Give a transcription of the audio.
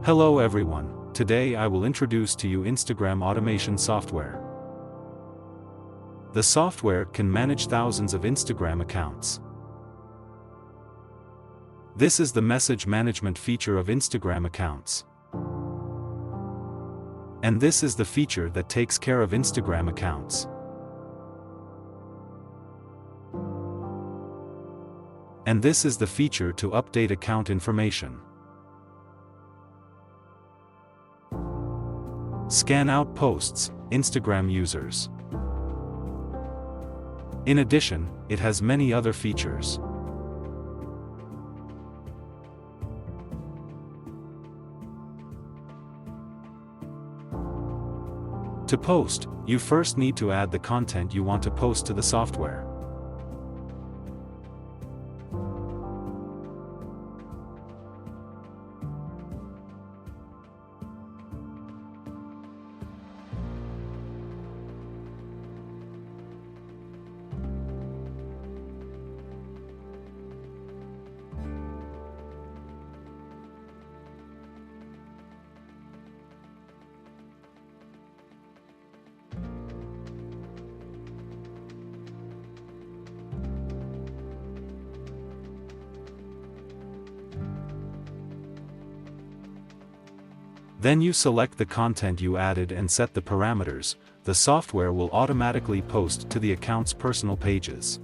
Hello everyone, today I will introduce to you Instagram automation software. The software can manage thousands of Instagram accounts. This is the message management feature of Instagram accounts. And this is the feature that takes care of Instagram accounts. And this is the feature to update account information. Scan out posts, Instagram users. In addition, it has many other features. To post, you first need to add the content you want to post to the software. Then you select the content you added and set the parameters. The software will automatically post to the account's personal pages.